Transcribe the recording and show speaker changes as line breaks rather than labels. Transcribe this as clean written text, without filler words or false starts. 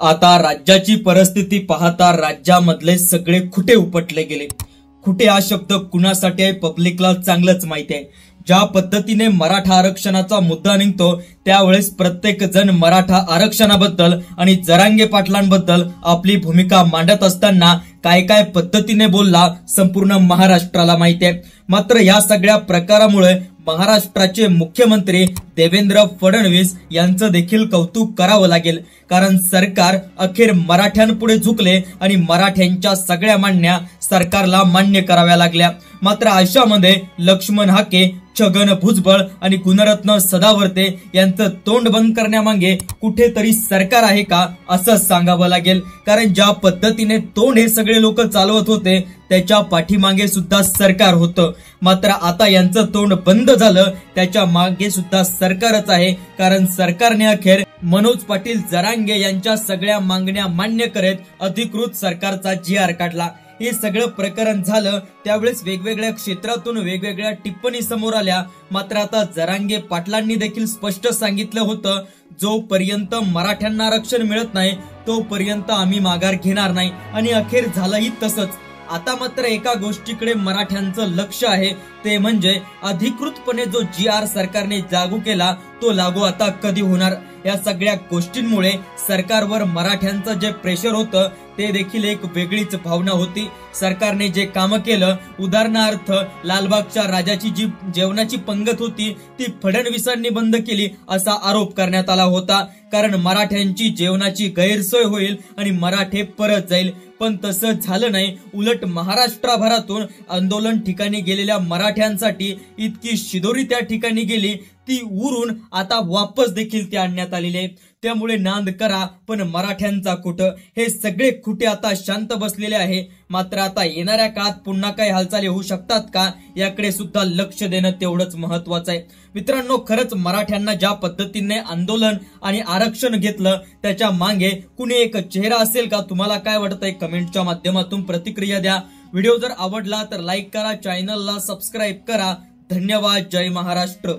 आता राज्याची परिस्थिती पाहता राज्यामधले सगळे खुटे उपटले गेले। खुटे हा शब्द कुणासाठी आहे पब्लिकला चांगलंच माहिती आहे। ज्या पद्धतीने मराठा आरक्षणाचा मुद्दा निघतो त्यावेळेस प्रत्येक जण मराठा आरक्षणाबद्दल आणि जरांगे पाटलांबद्दल आपली भूमिका मांडत असताना काय काय पद्धतीने बोलला संपूर्ण महाराष्ट्राला माहिती आहे। मात्र या सगळ्या प्रकारामुळे महाराष्ट्राचे मुख्यमंत्री देवेंद्र फडणवीस यांचं देखील कौतुक करावं लागेल, कारण सरकार अखेर मराठ्यांपुढे झुकले आणि मराठ्यांच्या सगळ्या मागण्या सरकारला मान्य कराव्या लागल्या। मात्र अशामध्ये लक्ष्मण हाके, छगन भुजबळ आणि गुणरत्न सदावर्ते यांचं तोंड बंद करण्यामागे कुठेतरी सरकार आहे का असं सांगावं लागेल, कारण ज्या पद्धतीने तोंड हे सगळे लोक चालवत होते त्याच्या पाठीमागे सुद्धा सरकार होतं। मात्र आता यांचं तोंड बंद झालं, त्याच्या मागे सुद्धा सरकारच आहे, कारण सरकारने अखेर मनोज पाटील जरांगे यांच्या सगळ्या मागण्या मान्य करत अधिकृत सरकारचा GR काढला। हे सगळं प्रकरण झालं त्यावेळेस वेगवेगळ्या क्षेत्रातून वेगवेगळ्या टिप्पणी समोर आल्या। मात्र आता जरांगे पाटलांनी देखील स्पष्ट सांगितलं होतं, जोपर्यंत मराठ्यांना आरक्षण मिळत नाही तोपर्यंत आम्ही माघार घेणार नाही, आणि अखेर झालंही तसंच। आता मात्र एका गोष्टीकडे मराठ्यांचं लक्ष आहे, ते म्हणजे अधिकृतपणे जो GR सरकारने लागू केला तो लागू आता कधी होणार। या सगळ्या गोष्टींमुळे सरकारवर मराठ्यांचं जे प्रेशर होतं ते देखील एक वेगळीच भावना होती। सरकारने जे काम केलं, उदाहरणार्थ लालबागच्या राजाची जी जेवणाची पंगत होती ती फडणवीसांनी बंद केली असा आरोप करण्यात आला होता, कारण मराठ्यांची जेवणाची गैरसोय होईल आणि मराठे परत जाईल। पण तसं झालं नाही, उलट महाराष्ट्रभरातून आंदोलन ठिकाणी गेलेल्या मराठ्यांसाठी इतकी शिदोरी त्या ठिकाणी गेली, ती उरून आता वापस देखील ती आणण्यात आलेली आहे। त्यामुळे नांद करा पण मराठ्यांचा कुठं, हे सगळे खुटे आता शांत बसलेले आहे। मात्र आता येणाऱ्या काळात पुन्हा काही हालचाली होऊ शकतात का याकडे सुद्धा लक्ष देणं तेवढंच महत्वाचं आहे। मित्रांनो, खरंच मराठ्यांना ज्या पद्धतीने आंदोलन आणि आरक्षण घेतलं त्याच्या मागे कुणी एक चेहरा असेल का? तुम्हाला काय वाटतंय? कमेंटच्या माध्यमातून प्रतिक्रिया द्या। व्हिडिओ जर आवडला तर लाईक करा, चॅनलला सबस्क्राईब करा। धन्यवाद। जय महाराष्ट्र।